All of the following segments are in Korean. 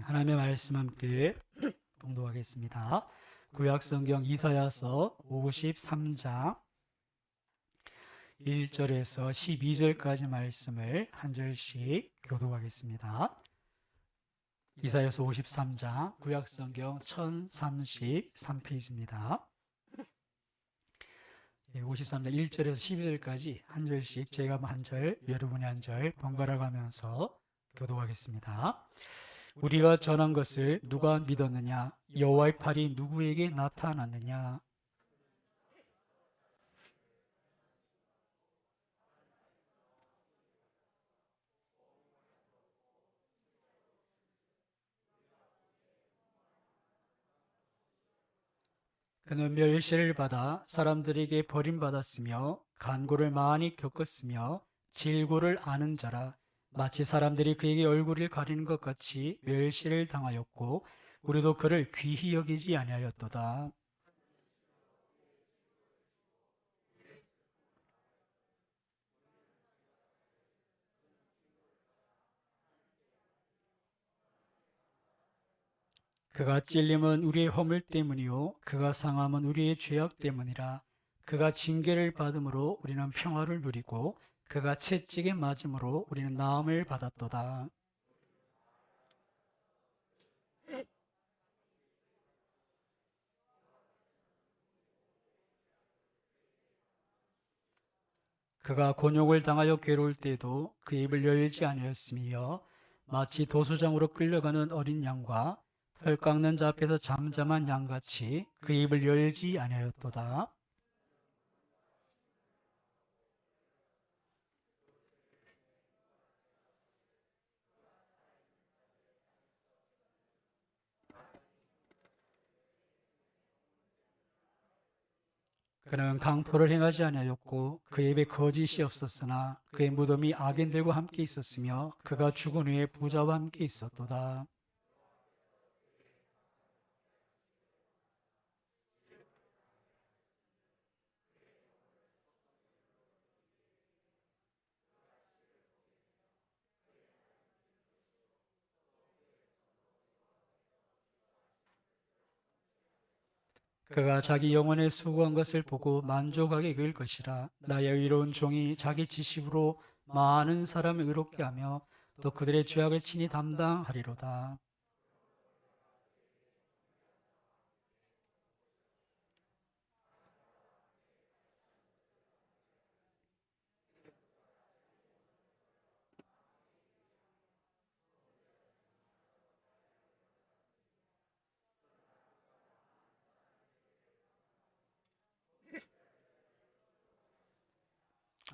하나님의 말씀 함께 봉독하겠습니다. 구약성경 이사야서 53장 1절에서 12절까지 말씀을 한 절씩 교독하겠습니다. 이사야서 53장 구약성경 1033페이지입니다. 53장 1절에서 12절까지 한 절씩 제가 한 절, 여러분이 한 절 번갈아 가면서 교독하겠습니다. 우리가 전한 것을 누가 믿었느냐? 여호와의 팔이 누구에게 나타났느냐? 그는 멸시를 받아 사람들에게 버림받았으며 간고를 많이 겪었으며 질고를 아는 자라. 마치 사람들이 그에게 얼굴을 가리는 것 같이 멸시를 당하였고 우리도 그를 귀히 여기지 아니하였도다. 그가 찔림은 우리의 허물 때문이요 그가 상함은 우리의 죄악 때문이라. 그가 징계를 받음으로 우리는 평화를 누리고 그가 채찍에 맞음으로 우리는 나음을 받았도다. 그가 곤욕을 당하여 괴로울 때에도 그 입을 열지 아니하였으며 마치 도수장으로 끌려가는 어린 양과 털 깎는 자 앞에서 잠잠한 양같이 그 입을 열지 아니하였도다. 그는 강포를 행하지 아니하였고 그 입에 거짓이 없었으나 그의 무덤이 악인들과 함께 있었으며 그가 죽은 후에 부자와 함께 있었도다. 그가 자기 영혼에 수고한 것을 보고 만족하게 여길 것이라. 나의 의로운 종이 자기 지식으로 많은 사람을 의롭게 하며 또 그들의 죄악을 친히 담당하리로다.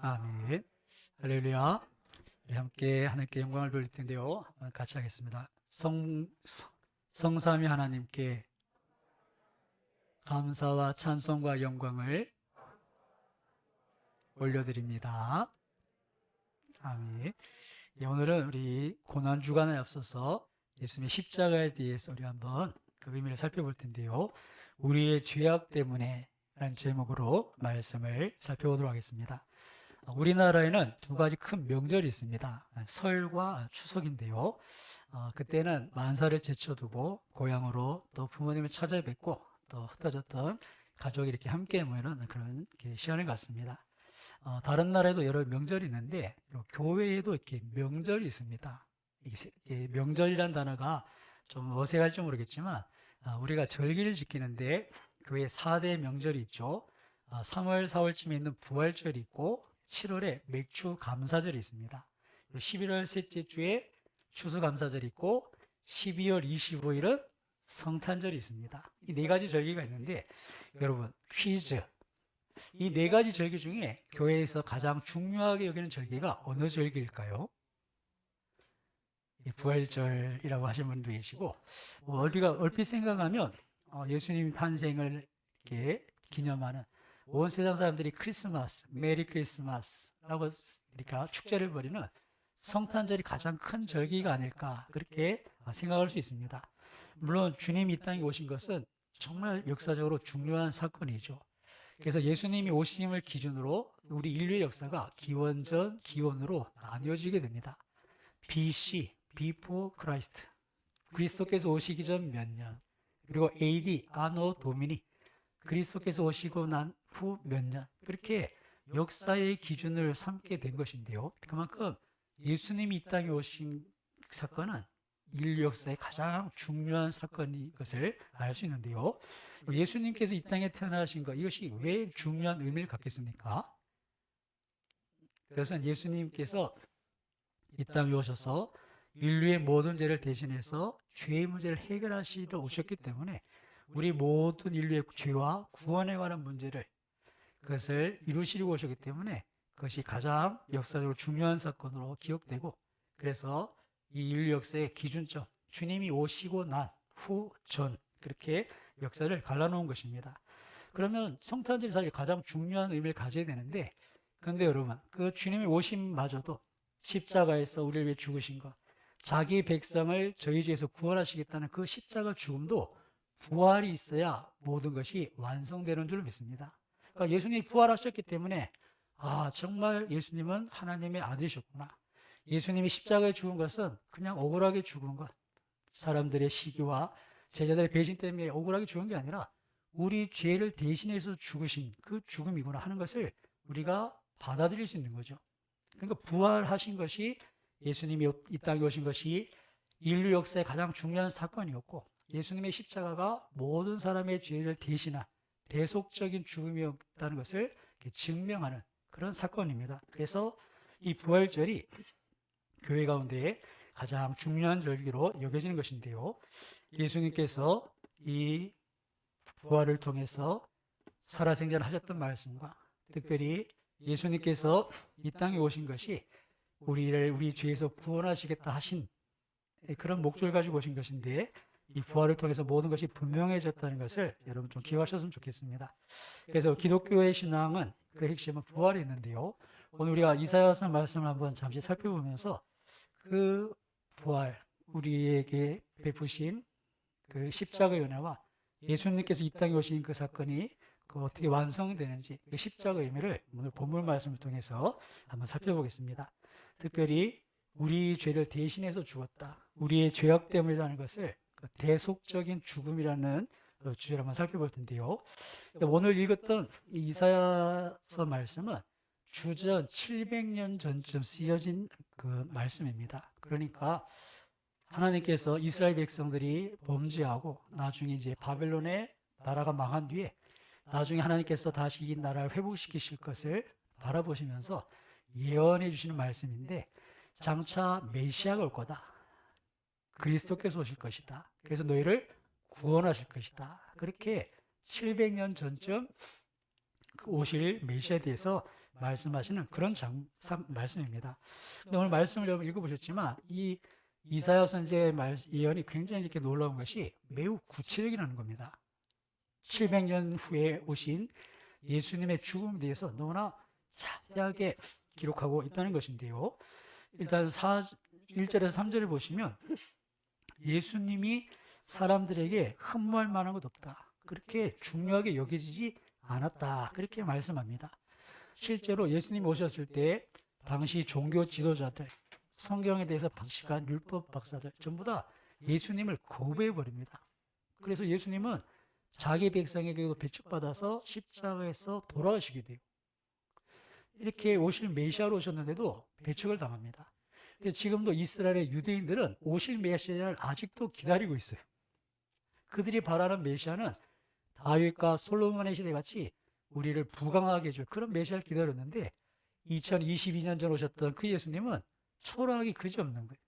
아멘. 할렐루야. 우리 함께 하나님께 영광을 돌릴 텐데요. 같이 하겠습니다. 성삼위 하나님께 감사와 찬송과 영광을 올려드립니다. 아멘. 오늘은 우리 고난 주간에 앞서서 예수님의 십자가에 대해서 우리 한번 그 의미를 살펴볼 텐데요. 우리의 죄악 때문에 라는 제목으로 말씀을 살펴보도록 하겠습니다. 우리나라에는 두 가지 큰 명절이 있습니다. 설과 추석인데요. 그때는 만사를 제쳐두고 고향으로 또 부모님을 찾아뵙고 또 흩어졌던 가족이 이렇게 함께 모이는 그런 시간을 갖습니다. 다른 나라에도 여러 명절이 있는데 교회에도 이렇게 명절이 있습니다. 이게 명절이란 단어가 좀 어색할지 모르겠지만 우리가 절기를 지키는데 교회 4대 명절이 있죠. 3월, 4월쯤에 있는 부활절이 있고 7월에 맥주 감사절이 있습니다. 11월 셋째 주에 추수감사절이 있고 12월 25일은 성탄절이 있습니다. 이 네 가지 절기가 있는데 여러분 퀴즈. 이 네 가지 절기 중에 교회에서 가장 중요하게 여기는 절기가 어느 절기일까요? 부활절이라고 하시는 분도 계시고 우리가 얼핏 생각하면 예수님 탄생을 이렇게 기념하는 온 세상 사람들이 크리스마스, 메리 크리스마스라고 이렇게 축제를 벌이는 성탄절이 가장 큰 절기가 아닐까 그렇게 생각할 수 있습니다. 물론 주님이 이 땅에 오신 것은 정말 역사적으로 중요한 사건이죠. 그래서 예수님이 오심을 기준으로 우리 인류의 역사가 기원전, 기원으로 나뉘어지게 됩니다. BC, Before Christ, 그리스도께서 오시기 전 몇 년, 그리고 AD, 아노 도미니, 그리스도께서 오시고 난 후 몇 년, 그렇게 역사의 기준을 삼게 된 것인데요. 그만큼 예수님이 이 땅에 오신 사건은 인류 역사의 가장 중요한 사건인 것을 알 수 있는데요. 예수님께서 이 땅에 태어나신 것, 이것이 왜 중요한 의미를 갖겠습니까? 그것은 예수님께서 이 땅에 오셔서 인류의 모든 죄를 대신해서 죄의 문제를 해결하시러 오셨기 때문에 우리 모든 인류의 죄와 구원에 관한 문제를 그것을 이루시려고 오셨기 때문에 그것이 가장 역사적으로 중요한 사건으로 기억되고, 그래서 이 인류 역사의 기준점, 주님이 오시고 난 후, 전, 그렇게 역사를 갈라놓은 것입니다. 그러면 성탄절이 사실 가장 중요한 의미를 가져야 되는데, 그런데 여러분, 그 주님의 오심마저도 십자가에서 우리를 위해 죽으신 것, 자기 백성을 저희 죄에서 구원하시겠다는 그 십자가 죽음도 부활이 있어야 모든 것이 완성되는 줄 믿습니다. 그러니까 예수님이 부활하셨기 때문에 정말 예수님은 하나님의 아들이셨구나. 예수님이 십자가에 죽은 것은 그냥 억울하게 죽은 것, 사람들의 시기와 제자들의 배신 때문에 억울하게 죽은 게 아니라 우리 죄를 대신해서 죽으신 그 죽음이구나 하는 것을 우리가 받아들일 수 있는 거죠. 그러니까 부활하신 것이, 예수님이 이 땅에 오신 것이 인류 역사의 가장 중요한 사건이었고, 예수님의 십자가가 모든 사람의 죄를 대신한 대속적인 죽음이었다는 것을 증명하는 그런 사건입니다. 그래서 이 부활절이 교회 가운데 가장 중요한 절기로 여겨지는 것인데요. 예수님께서 이 부활을 통해서 살아생전을 하셨던 말씀과, 특별히 예수님께서 이 땅에 오신 것이 우리 죄에서 구원하시겠다 하신 그런 목적을 가지고 오신 것인데, 이 부활을 통해서 모든 것이 분명해졌다는 것을 여러분 좀 기억하셨으면 좋겠습니다. 그래서 기독교의 신앙은 그 핵심은 부활이 있는데요. 오늘 우리가 이사야서 말씀을 한번 잠시 살펴보면서 그 부활, 우리에게 베푸신 그 십자가의 은혜와 예수님께서 이 땅에 오신 그 사건이 어떻게 완성되는지, 그 십자가의 의미를 오늘 본문 말씀을 통해서 한번 살펴보겠습니다. 특별히 우리 죄를 대신해서 죽었다, 우리의 죄악 때문이라는 것을 대속적인 죽음이라는 주제를 한번 살펴볼 텐데요. 오늘 읽었던 이사야서 말씀은 주전 700년 전쯤 쓰여진 그 말씀입니다. 그러니까 하나님께서 이스라엘 백성들이 범죄하고 나중에 이제 바벨론의 나라가 망한 뒤에 나중에 하나님께서 다시 이 나라를 회복시키실 것을 바라보시면서 예언해 주시는 말씀인데, 장차 메시아가 올 거다, 그리스도께서 오실 것이다, 그래서 너희를 구원하실 것이다, 그렇게 700년 전쯤 오실 메시아에 대해서 말씀하시는 그런 말씀입니다. 오늘 말씀을 여러분 읽어보셨지만 이 이사야 선지의 예언이 굉장히 이렇게 놀라운 것이 매우 구체적이라는 겁니다. 700년 후에 오신 예수님의 죽음에 대해서 너무나 자세하게 기록하고 있다는 것인데요. 일단 1절에서 3절을 보시면 예수님이 사람들에게 흠모할 만한 것 없다, 그렇게 중요하게 여겨지지 않았다, 그렇게 말씀합니다. 실제로 예수님이 오셨을 때 당시 종교 지도자들, 성경에 대해서 박식한 율법 박사들 전부 다 예수님을 거부해버립니다. 그래서 예수님은 자기 백성에게도 배척받아서 십자가에서 돌아가시게 돼요. 이렇게 오실 메시아로 오셨는데도 배척을 당합니다. 지금도 이스라엘의 유대인들은 오실 메시아를 아직도 기다리고 있어요. 그들이 바라는 메시아는 다윗과 솔로몬의 시대 같이 우리를 부강하게 해줄 그런 메시아를 기다렸는데, 2022년 전 오셨던 그 예수님은 초라하기 그지없는 거예요.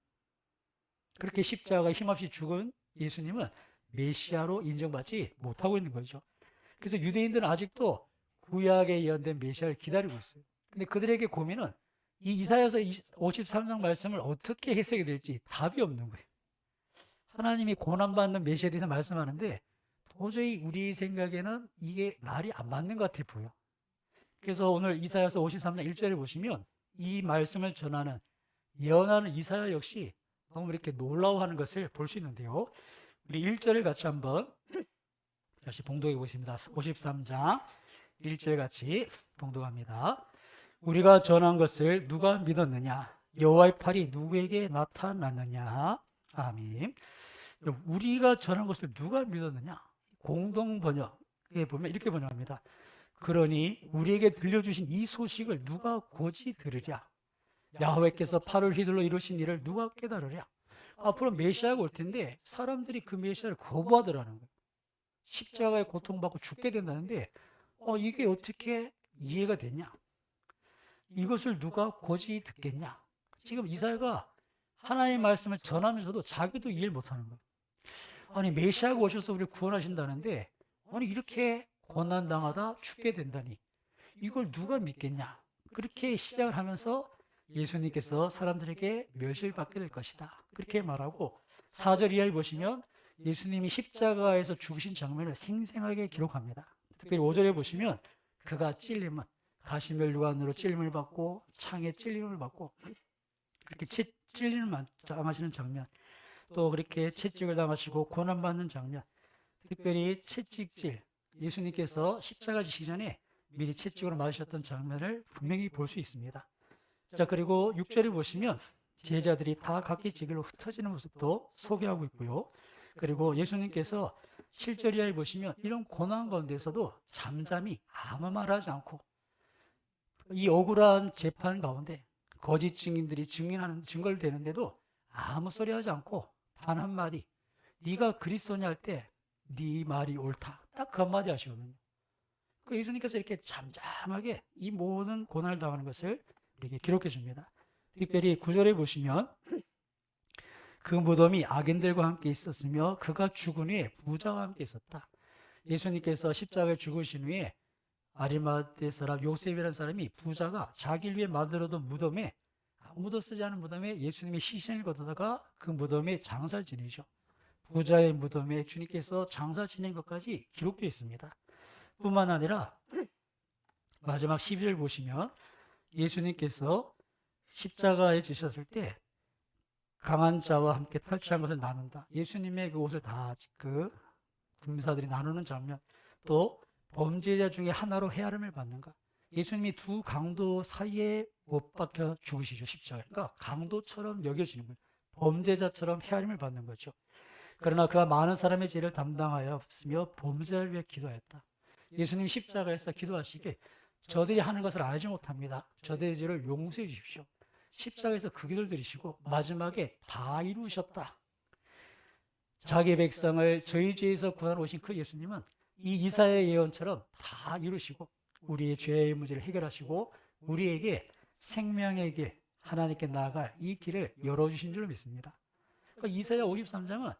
그렇게 십자가에 힘없이 죽은 예수님은 메시아로 인정받지 못하고 있는 거죠. 그래서 유대인들은 아직도 구약에 예언된 메시아를 기다리고 있어요. 근데 그들에게 고민은 이 이사야서 53장 말씀을 어떻게 해석이 될지 답이 없는 거예요. 하나님이 고난받는 메시아에 대해서 말씀하는데 도저히 우리 생각에는 이게 말이 안 맞는 것 같아 보여. 그래서 오늘 이사야서 53장 1절에 보시면 이 말씀을 전하는, 예언하는 이사야 역시 너무 이렇게 놀라워하는 것을 볼 수 있는데요. 우리 1절을 같이 한번 다시 봉독해 보겠습니다. 53장 1절 같이 봉독합니다. 우리가 전한 것을 누가 믿었느냐? 여호와의 팔이 누구에게 나타났느냐? 아멘. 우리가 전한 것을 누가 믿었느냐? 공동 번역에 보면 이렇게 번역합니다. 그러니 우리에게 들려주신 이 소식을 누가 고지 들으랴? 야훼께서 팔을 휘둘러 이루신 일을 누가 깨달으랴? 앞으로 메시아가 올 텐데 사람들이 그 메시아를 거부하더라는 거예요. 십자가에 고통받고 죽게 된다는데 이게 어떻게 이해가 되냐? 이것을 누가 고지 듣겠냐? 지금 이사야가 하나님의 말씀을 전하면서도 자기도 이해를 못하는 거예요. 아니 메시아가 오셔서 우리를 구원하신다는데 아니 이렇게 고난당하다 죽게 된다니 이걸 누가 믿겠냐? 그렇게 시작을 하면서 예수님께서 사람들에게 멸시를 받게 될 것이다. 그렇게 말하고 4절 이하를 보시면 예수님이 십자가에서 죽으신 장면을 생생하게 기록합니다. 특별히 5절에 보시면 그가 찔림은 가시면류관으로 찔림을 받고 창에 찔림을 받고 그렇게 찔림을 당하시는 장면, 또 그렇게 채찍을 당하시고 고난받는 장면, 특별히 채찍질, 예수님께서 십자가 지시기 전에 미리 채찍으로 맞으셨던 장면을 분명히 볼 수 있습니다. 자, 그리고 6절에 보시면 제자들이 다 각기 제 길로 흩어지는 모습도 소개하고 있고요. 그리고 예수님께서 7절 이하에 보시면 이런 고난 가운데서도 잠잠히 아무 말하지 않고 이 억울한 재판 가운데 거짓 증인들이 증인하는 증거를 대는데도 아무 소리 하지 않고 단 한마디 네가 그리스도냐 할 때 네 말이 옳다. 딱 그 한마디 하시거든요. 그 예수님께서 이렇게 잠잠하게 이 모든 고난을 당하는 것을 우리에게 기록해 줍니다. 특별히 9절에 보시면 그 무덤이 악인들과 함께 있었으며 그가 죽은 후에 부자와 함께 있었다. 예수님께서 십자가에 죽으신 후에 아리마대 사람 요셉이라는 사람이 부자가 자기를 위해 만들어둔 무덤에 아무도 쓰지 않은 무덤에 예수님의 시신을 걷어다가 그 무덤에 장사를 지내죠. 부자의 무덤에 주님께서 장사 지낸 것까지 기록되어 있습니다. 뿐만 아니라 마지막 12절 보시면 예수님께서 십자가에 지셨을 때 강한 자와 함께 탈취한 것을 나눈다. 예수님의 그 옷을 다 그 군사들이 나누는 장면, 또 범죄자 중에 하나로 헤아림을 받는가. 예수님이 두 강도 사이에 못 박혀 죽으시죠. 십자가. 그러니까 강도처럼 여겨지는 거예요. 범죄자처럼 헤아림을 받는 거죠. 그러나 그가 많은 사람의 죄를 담당하였으며 범죄를 위해 기도하였다. 예수님 십자가에서 기도하시기에 저들이 하는 것을 알지 못합니다. 저들의 죄를 용서해 주십시오. 십자가에서 그 기도를 드리시고 마지막에 다 이루셨다. 자기 백성을 저희 죄에서 구하러 오신 그 예수님은 이 이사야의 예언처럼 다 이루시고 우리의 죄의 문제를 해결하시고 우리에게 생명의 길, 하나님께 나아갈 이 길을 열어주신 줄 믿습니다. 그러니까 이사야 53장은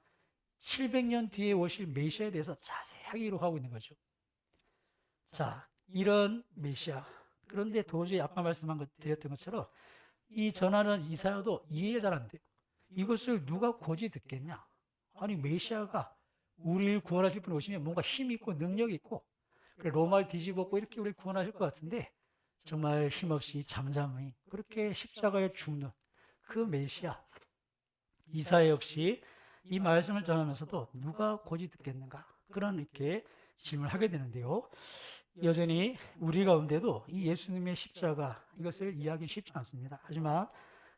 700년 뒤에 오실 메시아에 대해서 자세하게 기록하고 있는 거죠. 자, 이런 메시아. 그런데 도저히 아까 드렸던 것처럼 이 전하는 이사야도 이해가 잘 안 돼요. 이것을 누가 고지 듣겠냐? 아니 메시아가 우리를 구원하실 분 오시면 뭔가 힘 있고 능력 있고 로마를 뒤집었고 이렇게 우리를 구원하실 것 같은데 정말 힘없이 잠잠히 그렇게 십자가에 죽는 그 메시아 이사야 역시 이 말씀을 전하면서도 누가 고지 듣겠는가? 그런 이렇게 질문을 하게 되는데요. 여전히 우리 가운데도 이 예수님의 십자가 이것을 이해하기 쉽지 않습니다. 하지만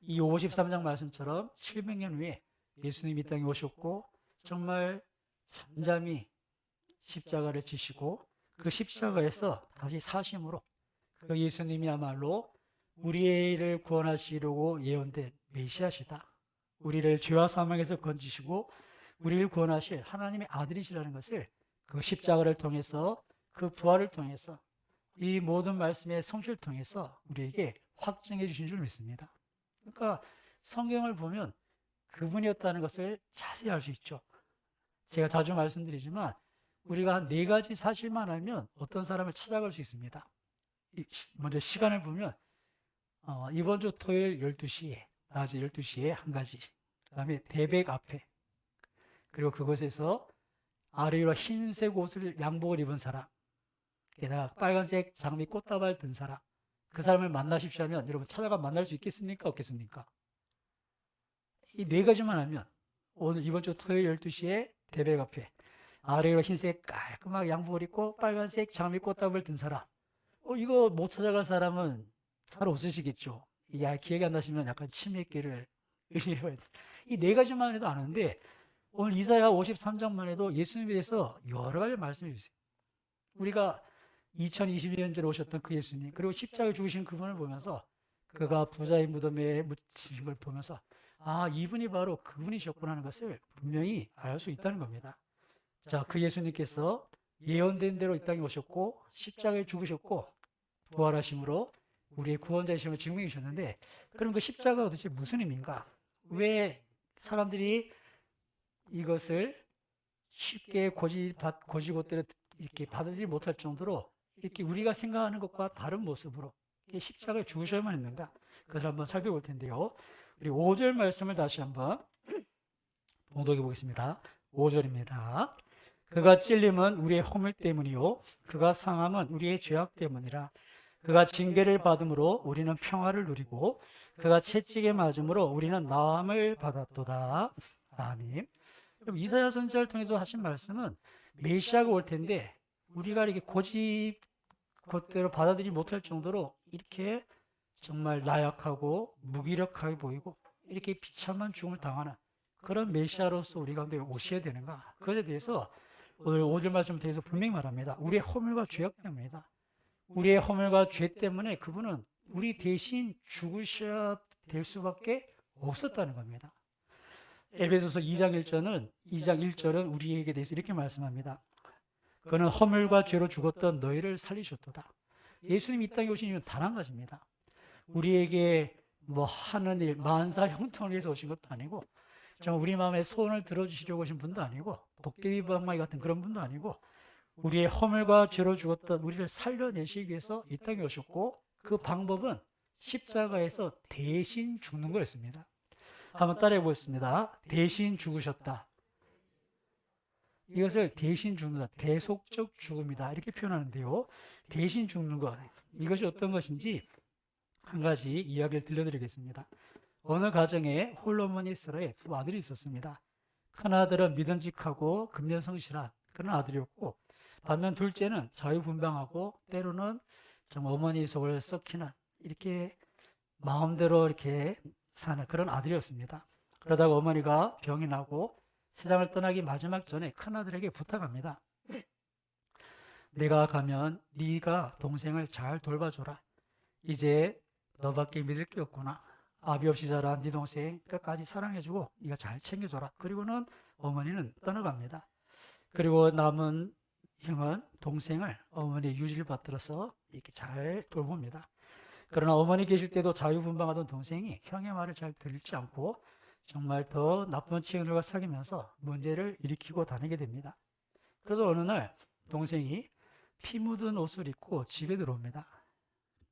이 53장 말씀처럼 700년 후에 예수님이 이 땅에 오셨고 정말 잠잠히 십자가를 지시고 그 십자가에서 다시 사심으로 그 예수님이야말로 우리를 구원하시려고 예언된 메시아시다. 우리를 죄와 사망에서 건지시고 우리를 구원하실 하나님의 아들이시라는 것을 그 십자가를 통해서 그 부활을 통해서 이 모든 말씀의 성취를 통해서 우리에게 확증해 주신 줄 믿습니다. 그러니까 성경을 보면 그분이었다는 것을 자세히 알 수 있죠. 제가 자주 말씀드리지만 우리가 한 4가지 사실만 알면 어떤 사람을 찾아갈 수 있습니다. 먼저 시간을 보면 이번 주 토요일 12시에 낮에 12시에 한 가지, 그 다음에 대백 앞에, 그리고 그곳에서 아래로 흰색 옷을 양복을 입은 사람, 게다가 빨간색 장미 꽃다발 든 사람, 그 사람을 만나십시오 하면 여러분 찾아가 만날 수 있겠습니까? 없겠습니까? 이 4가지만 알면 오늘 이번 주 토요일 12시에 대백 앞에 아래로 흰색 깔끔하게 양복을 입고 빨간색 장미 꽃다발 든 사람, 이거 못 찾아갈 사람은 잘 없으시겠죠. 기억이 안 나시면 약간 치매기를 의심해봐야 돼요. 이 4가지만 해도 아는데 오늘 이사야 53장만 해도 예수님에 대해서 여러 가지 말씀해 주세요. 우리가 2022년 전에 오셨던 그 예수님, 그리고 십자가에 죽으신 그분을 보면서 그가 부자의 무덤에 묻히신 걸 보면서 아, 이분이 바로 그분이셨구나 하는 것을 분명히 알 수 있다는 겁니다. 자, 그 예수님께서 예언된 대로 이 땅에 오셨고 십자가에 죽으셨고 부활하심으로 우리의 구원자이심을 증명해 주셨는데, 그럼 그 십자가가 도대체 무슨 의미인가? 왜 사람들이 이것을 쉽게 고지고대로 이렇게 받아들이지 못할 정도로 이렇게 우리가 생각하는 것과 다른 모습으로 십자가에 죽으셔야만 했는가? 그것을 한번 살펴볼 텐데요. 우리 5절 말씀을 다시 한번 봉독해 보겠습니다. 5절입니다. 그가 찔림은 우리의 허물 때문이요 그가 상함은 우리의 죄악 때문이라. 그가 징계를 받음으로 우리는 평화를 누리고 그가 채찍에 맞음으로 우리는 나음을 받았도다. 아멘. 그럼 이사야 선지자를 통해서 하신 말씀은 메시아가 올 텐데 우리가 이렇게 곧대로 받아들이지 못할 정도로 이렇게 정말 나약하고 무기력하게 보이고 이렇게 비참한 죽음을 당하는 그런 메시아로서 우리 가운데 오셔야 되는가? 그것에 대해서 오늘 5절 말씀을 통해서 분명히 말합니다. 우리의 허물과 죄악 때문이다. 우리의 허물과 죄 때문에 그분은 우리 대신 죽으셔야 될 수밖에 없었다는 겁니다. 에베소서 2장 1절은 우리에게 대해서 이렇게 말씀합니다. 그는 허물과 죄로 죽었던 너희를 살리셨도다. 예수님이 이 땅에 오신 이유는 단 한 가지입니다. 우리에게 뭐 하는 일, 만사 형통을 위해서 오신 것도 아니고 정말 우리 마음의 소원을 들어주시려고 오신 분도 아니고 도깨비 방망이 같은 그런 분도 아니고 우리의 허물과 죄로 죽었던 우리를 살려내시기 위해서 이 땅에 오셨고 그 방법은 십자가에서 대신 죽는 거였습니다. 한번 따라해 보겠습니다. 대신 죽으셨다. 이것을 대신 죽는다, 대속적 죽음이다 이렇게 표현하는데요. 대신 죽는 것, 이것이 어떤 것인지 한 가지 이야기를 들려드리겠습니다. 어느 가정에 홀로머니 스라의 두 아들이 있었습니다. 큰아들은 믿음직하고 금년성실한 그런 아들이었고 반면 둘째는 자유분방하고 때로는 정말 어머니 속을 썩히는 이렇게 마음대로 이렇게 사는 그런 아들이었습니다. 그러다가 어머니가 병이 나고 세상을 떠나기 마지막 전에 큰아들에게 부탁합니다. 내가 가면 네가 동생을 잘 돌봐줘라. 이제 너밖에 믿을 게 없구나. 아비 없이 자란 네 동생 끝까지 사랑해주고 네가 잘 챙겨줘라. 그리고는 어머니는 떠나갑니다. 그리고 남은 형은 동생을 어머니의 유지를 받들어서 이렇게 잘 돌봅니다. 그러나 어머니 계실 때도 자유분방하던 동생이 형의 말을 잘 들지 않고 정말 더 나쁜 친구들과 사귀면서 문제를 일으키고 다니게 됩니다. 그래도 어느 날 동생이 피 묻은 옷을 입고 집에 들어옵니다.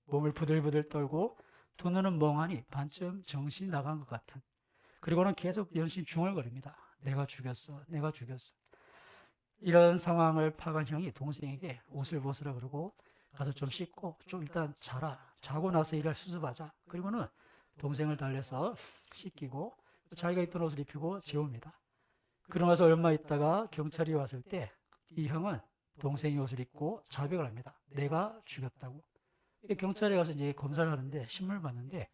몸을 부들부들 떨고 두 눈은 멍하니 반쯤 정신이 나간 것 같은, 그리고는 계속 연신 중얼거립니다. 내가 죽였어, 내가 죽였어. 이런 상황을 파악한 형이 동생에게 옷을 벗으라 그러고 가서 좀 씻고 좀 일단 자라, 자고 나서 일할 수습하자. 그리고는 동생을 달래서 씻기고 자기가 입던 옷을 입히고 재웁니다. 그러고 나서 얼마 있다가 경찰이 왔을 때 이 형은 동생의 옷을 입고 자백을 합니다. 내가 죽였다고. 경찰에 가서 이제 검사를 하는데 신문을 봤는데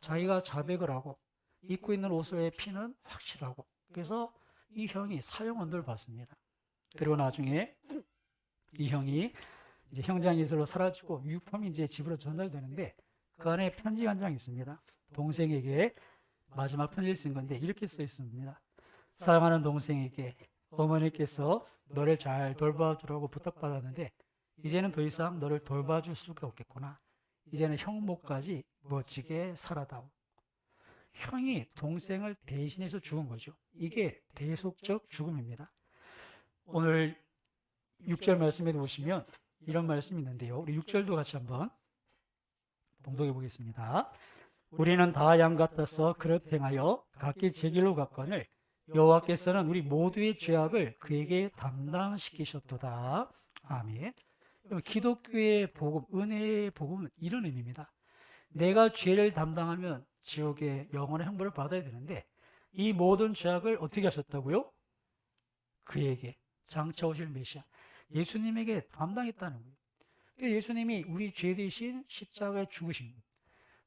자기가 자백을 하고 입고 있는 옷의 피는 확실하고, 그래서 이 형이 사형 언도를 받습니다. 그리고 나중에 이 형이 이제 형장이슬로 사라지고 유품이 이제 집으로 전달되는데 그 안에 편지 한 장 있습니다. 동생에게 마지막 편지를 쓴 건데 이렇게 써 있습니다. 사랑하는 동생에게 어머니께서 너를 잘 돌봐주라고 부탁받았는데 이제는 더 이상 너를 돌봐줄 수가 없겠구나. 이제는 형 목까지 멋지게 살아다오. 형이 동생을 대신해서 죽은 거죠. 이게 대속적 죽음입니다. 오늘 6절 말씀에 보시면 이런 말씀이 있는데요. 우리 6절도 같이 한번 봉독해 보겠습니다. 우리는 다 양 같아서 그릇 행하여 각기 제 길로 갔거늘 여호와께서는 우리 모두의 죄악을 그에게 담당시키셨도다. 아멘. 기독교의 복음, 은혜의 복음은 이런 의미입니다. 내가 죄를 담당하면 지옥의 영원한 형벌을 받아야 되는데 이 모든 죄악을 어떻게 하셨다고요? 그에게, 장차 오실 메시아 예수님에게 담당했다는 거예요. 예수님이 우리 죄 대신 십자가에 죽으신 거예요.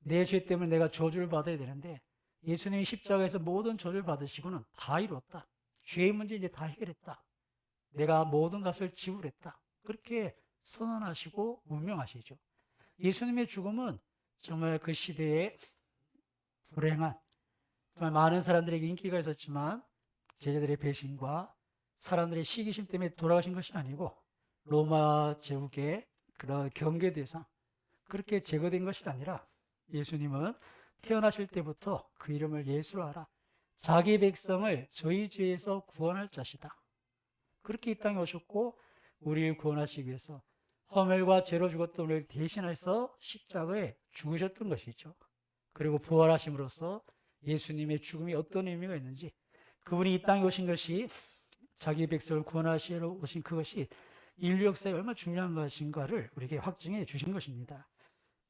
내 죄 때문에 내가 저주를 받아야 되는데 예수님이 십자가에서 모든 저주를 받으시고는 다 이뤘다. 죄의 문제 이제 다 해결했다. 내가 모든 값을 지불했다. 그렇게 선언하시고 운명하시죠. 예수님의 죽음은 정말 그 시대에 불행한, 정말 많은 사람들에게 인기가 있었지만 제자들의 배신과 사람들의 시기심 때문에 돌아가신 것이 아니고 로마 제국의 그런 경계 대상, 그렇게 제거된 것이 아니라 예수님은 태어나실 때부터 그 이름을 예수로 하라. 자기 백성을 저희 죄에서 구원할 자시다. 그렇게 이 땅에 오셨고 우리를 구원하시기 위해서 허물과 죄로 죽었던 우리를 대신해서 십자가에 죽으셨던 것이죠. 그리고 부활하심으로써 예수님의 죽음이 어떤 의미가 있는지, 그분이 이 땅에 오신 것이 자기 백성을 구원하시러 오신 그것이 인류 역사에 얼마나 중요한 것인가를 우리에게 확증해 주신 것입니다.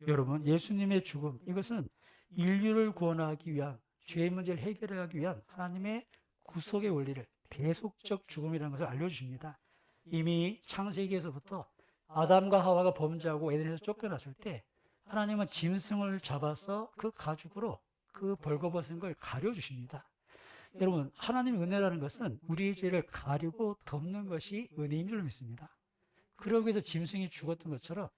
여러분, 예수님의 죽음, 이것은 인류를 구원하기 위한, 죄의 문제를 해결하기 위한 하나님의 구속의 원리를, 대속적 죽음이라는 것을 알려주십니다. 이미 창세기에서부터 아담과 하와가 범죄하고 에덴에서 쫓겨났을 때 하나님은 짐승을 잡아서 그 가죽으로 그 벌거벗은 걸 가려주십니다. 여러분, 하나님의 은혜라는 것은 우리의 죄를 가리고 덮는 것이 은혜인 줄 믿습니다. 그러기 위해서 짐승이 죽었던 것처럼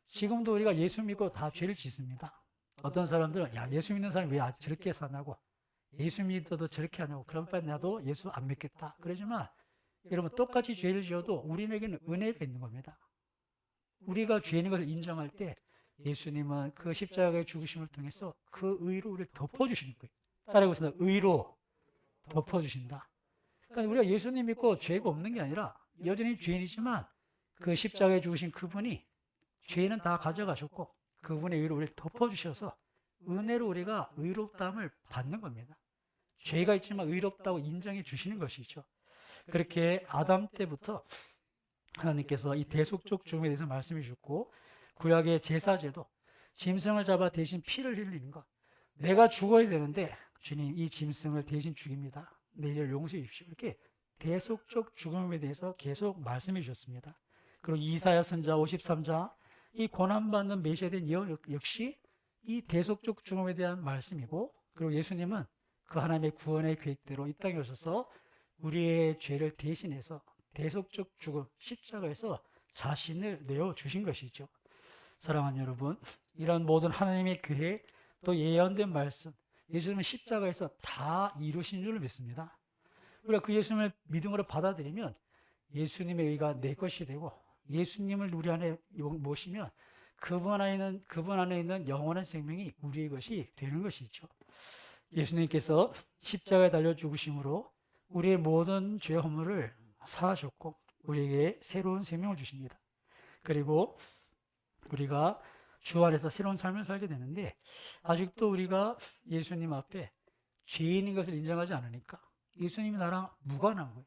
지금도 우리가 예수 믿고 다 죄를 짓습니다. 어떤 사람들은 야, 예수 믿는 사람이 왜 저렇게 사냐고, 예수 믿어도 저렇게 하냐고, 그럼 빨리 나도 예수 안 믿겠다 그러지만, 여러분, 똑같이 죄를 지어도 우리에게는 은혜가 있는 겁니다. 우리가 죄인 것을 인정할 때 예수님은 그 십자가의 죽으심을 통해서 그 의로 우리를 덮어주시는 거예요. 따라해보겠습니다. 의로 덮어주신다. 그러니까 우리가 예수님 믿고 죄가 없는 게 아니라 여전히 죄인이지만 그 십자가에 죽으신 그분이 죄는 다 가져가셨고 그분의 의로 우리를 덮어주셔서 은혜로 우리가 의롭다함을 받는 겁니다. 죄가 있지만 의롭다고 인정해 주시는 것이죠. 그렇게 아담 때부터 하나님께서 이 대속적 죽음에 대해서 말씀해 주셨고, 구약의 제사제도, 짐승을 잡아 대신 피를 흘리는 것, 내가 죽어야 되는데 주님 이 짐승을 대신 죽입니다. 내 죄를 용서해 주십시오. 이렇게 대속적 죽음에 대해서 계속 말씀해 주셨습니다. 그리고 이사야 선자 53자, 이 고난받는 메시아된 예언 역시 이 대속적 죽음에 대한 말씀이고, 그리고 예수님은 그 하나님의 구원의 계획대로 이 땅에 오셔서 우리의 죄를 대신해서 대속적 죽음, 십자가에서 자신을 내어주신 것이죠. 사랑하는 여러분, 이런 모든 하나님의 계획, 또 예언된 말씀, 예수님은 십자가에서 다 이루신 줄 믿습니다. 우리가 그 예수님을 믿음으로 받아들이면 예수님의 의가 내 것이 되고, 예수님을 우리 안에 모시면 그분 안에 있는 영원한 생명이 우리의 것이 되는 것이죠. 예수님께서 십자가에 달려 죽으심으로 우리의 모든 죄 허물을 사하셨고 우리에게 새로운 생명을 주십니다. 그리고 우리가 주 안에서 새로운 삶을 살게 되는데, 아직도 우리가 예수님 앞에 죄인인 것을 인정하지 않으니까 예수님이 나랑 무관한 거예요.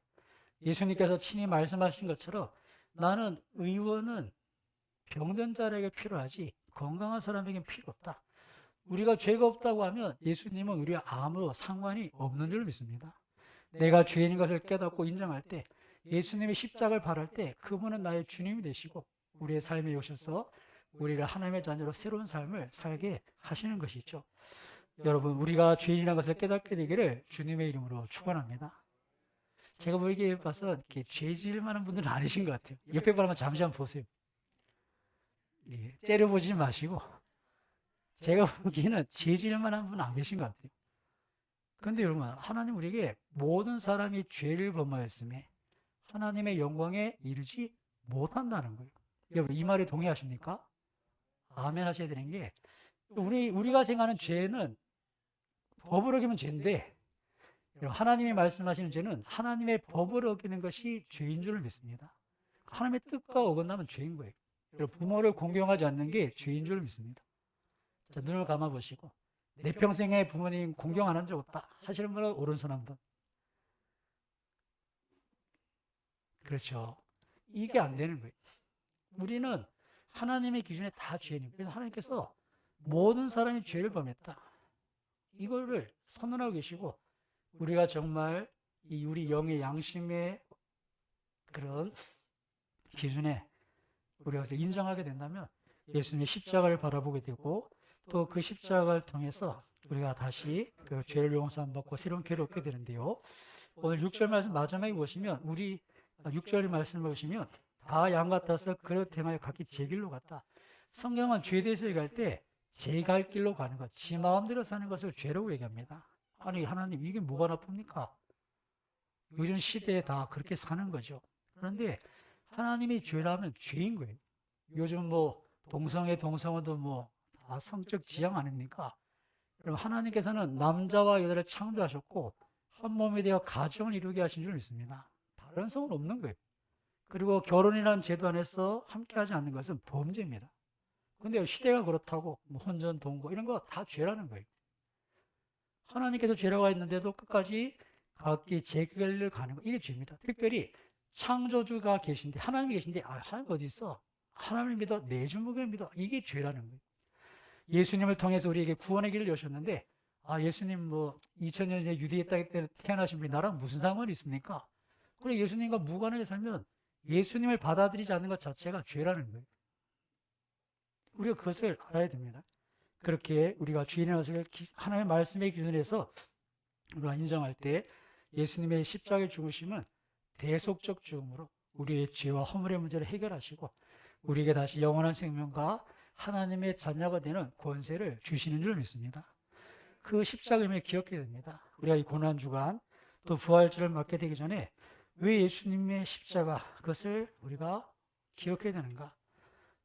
예수님께서 친히 말씀하신 것처럼 나는 의원은 병든 자에게 필요하지 건강한 사람에게 필요 없다. 우리가 죄가 없다고 하면 예수님은 우리와 아무 상관이 없는 줄 믿습니다. 내가 죄인인 것을 깨닫고 인정할 때, 예수님의 십자가를 바랄 때 그분은 나의 주님이 되시고 우리의 삶에 오셔서 우리를 하나님의 자녀로 새로운 삶을 살게 하시는 것이죠. 여러분, 우리가 죄인이라는 것을 깨닫게 되기를 주님의 이름으로 축원합니다. 제가 보기에 봐서 이렇게 죄질 만한 분들은 아니신 것 같아요. 옆에 분한번 잠시 한번 보세요. 예, 째려보지 마시고, 제가 보기에는 죄질 만한 분은 안 계신 것 같아요. 그런데 여러분, 하나님 우리에게 모든 사람이 죄를 범하였음에 하나님의 영광에 이르지 못한다는 거예요. 여러분, 이 말에 동의하십니까? 아멘 하셔야 되는 게, 우리가 생각하는 죄는 법을 어기면 죄인데, 하나님이 말씀하시는 죄는 하나님의 법을 어기는 것이 죄인 줄 믿습니다. 하나님의 뜻과 어긋나면 죄인 거예요. 부모를 공경하지 않는 게 죄인 줄 믿습니다. 자, 눈을 감아보시고, 내 평생에 부모님 공경 안 한 적 없다 하시는 분은 오른손 한번. 그렇죠. 이게 안 되는 거예요. 우리는 하나님의 기준에 다 죄인이에요. 그래서 하나님께서 모든 사람이 죄를 범했다, 이거를 선언하고 계시고, 우리가 정말 우리 영의 양심의 그런 기준에 우리가 인정하게 된다면 예수님의 십자가를 바라보게 되고, 또 그 십자가를 통해서 우리가 다시 그 죄를 용서받고 새로운 기회를 얻게 되는데요. 오늘 6절 말씀 마지막에 보시면 6절 말씀을 보시면 다 양 같아서 그릇 행하여 각기 제 길로 갔다. 성경은 죄에 대해서 얘기할 때 제 갈 길로 가는 것, 지 마음대로 사는 것을 죄라고 얘기합니다. 아니 하나님 이게 뭐가 나쁩니까? 요즘 시대에 다 그렇게 사는 거죠. 그런데 하나님이 죄라면 죄인 거예요. 요즘 뭐 동성애도 뭐 다 성적 지향 아닙니까? 그럼 하나님께서는 남자와 여자를 창조하셨고 한 몸이 되어 가정을 이루게 하신 줄 믿습니다. 다른 성은 없는 거예요. 그리고 결혼이라는 제도 안에서 함께하지 않는 것은 범죄입니다. 그런데 시대가 그렇다고 뭐 혼전, 동거 이런 거 다 죄라는 거예요. 하나님께서 죄라고 했는데도 끝까지 각기 제 길을 가는 거 이게 죄입니다. 특별히 창조주가 계신데 하나님이 계신데 하나님 어디 있어? 하나님을 믿어 내 주목을 믿어 이게 죄라는 거예요. 예수님을 통해서 우리에게 구원의 길을 여셨는데 예수님 뭐 2000년 전에 유대의 땅에 태어나신 분이 나랑 무슨 상관이 있습니까? 그래 예수님과 무관하게 살면 예수님을 받아들이지 않는 것 자체가 죄라는 거예요. 우리가 그것을 알아야 됩니다. 그렇게 우리가 죄인의 것을 하나님의 말씀의 기준에서 우리가 인정할 때 예수님의 십자가의 죽으심은 대속적 죽음으로 우리의 죄와 허물의 문제를 해결하시고 우리에게 다시 영원한 생명과 하나님의 자녀가 되는 권세를 주시는 줄 믿습니다. 그 십자가임을 기억해야 됩니다. 우리가 이 고난주간 또 부활주를 맞게 되기 전에 왜 예수님의 십자가 그것을 우리가 기억해야 되는가?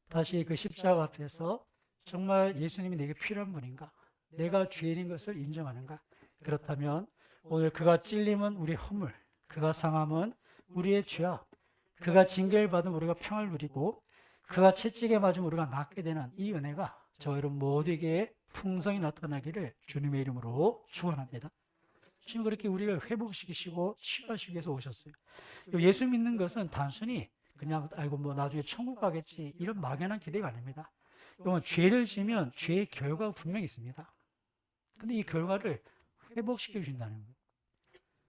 다시 그 십자가 앞에서 정말 예수님이 내게 필요한 분인가? 내가 죄인인 것을 인정하는가? 그렇다면 오늘 그가 찔림은 우리의 허물, 그가 상함은 우리의 죄악, 그가 징계를 받으면 우리가 평화를 누리고 그가 채찍에 맞으면 우리가 낫게 되는 이 은혜가 저 여러분 모두에게 풍성히 나타나기를 주님의 이름으로 축원합니다. 주님 그렇게 우리를 회복시키시고 치유하시기 위해서 오셨어요. 예수 믿는 것은 단순히 그냥 뭐 나중에 천국 가겠지 이런 막연한 기대가 아닙니다. 이건 죄를 지면 죄의 결과가 분명히 있습니다. 근데 이 결과를 회복시켜 주신다는 거예요.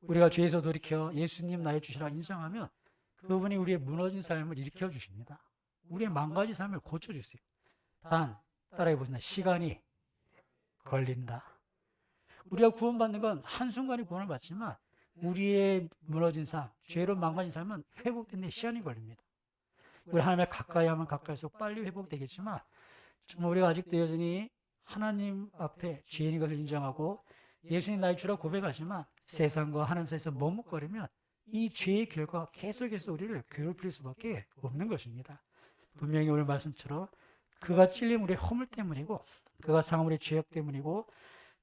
우리가 죄에서 돌이켜 예수님 나의 주시라 인정하면 그분이 우리의 무너진 삶을 일으켜 주십니다. 우리의 망가진 삶을 고쳐주세요. 단 따라해 보세요. 시간이 걸린다. 우리가 구원받는 건 한순간에 구원을 받지만 우리의 무너진 삶, 죄로 망가진 삶은 회복되는 데 시간이 걸립니다. 우리 하나님에 가까이 하면 갈수록 빨리 회복되겠지만 정말 우리가 아직도 여전히 하나님 앞에 죄인인 것을 인정하고 예수님 나의 주라고 고백하지만 세상과 하나님 사이에서 머뭇거리면 이 죄의 결과가 계속해서 우리를 괴롭힐 수밖에 없는 것입니다. 분명히 오늘 말씀처럼 그가 찔림 우리의 허물 때문이고 그가 상함 우리의 죄악 때문이고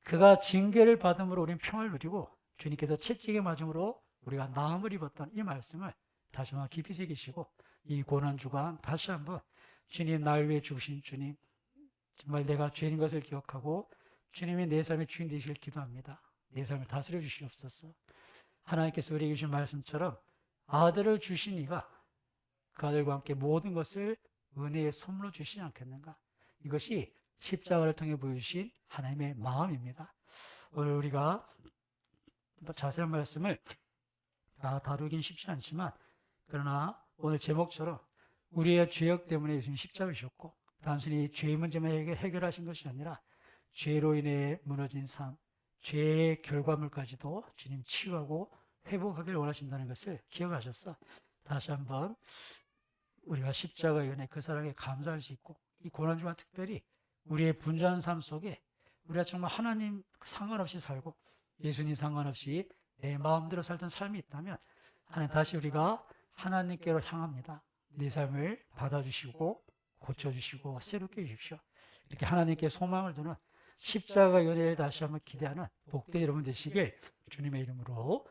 그가 징계를 받음으로 우리는 평화를 누리고 주님께서 채찍에 맞음으로 우리가 나음을 입었던 이 말씀을 다시 한번 깊이 새기시고 이 고난주간 다시 한번 주님 나를 위해 죽으신 주님 정말 내가 죄인 것을 기억하고 주님이 내 삶의 주인 되시길 기도합니다. 내 삶을 다스려 주시옵소서. 하나님께서 우리에게 주신 말씀처럼 아들을 주신 이가 그 아들과 함께 모든 것을 은혜의 선물로 주시지 않겠는가? 이것이 십자가를 통해 보여주신 하나님의 마음입니다. 오늘 우리가 자세한 말씀을 다 다루긴 쉽지 않지만 그러나 오늘 제목처럼 우리의 죄악 때문에 예수님 십자가를 지셨고 단순히 죄의 문제만 해결하신 것이 아니라 죄로 인해 무너진 삶, 죄의 결과물까지도 주님 치유하고 회복하기를 원하신다는 것을 기억하셔서 다시 한번 우리가 십자가의 은혜 그 사랑에 감사할 수 있고 이 고난주간 특별히 우리의 분주한 삶 속에 우리가 정말 하나님 상관없이 살고 예수님 상관없이 내 마음대로 살던 삶이 있다면 하나님 다시 우리가 하나님께로 향합니다. 내 삶을 받아주시고 고쳐주시고 새롭게 해주십시오. 이렇게 하나님께 소망을 두는 십자가의 은혜를 다시 한번 기대하는 복된 여러분 되시길 주님의 이름으로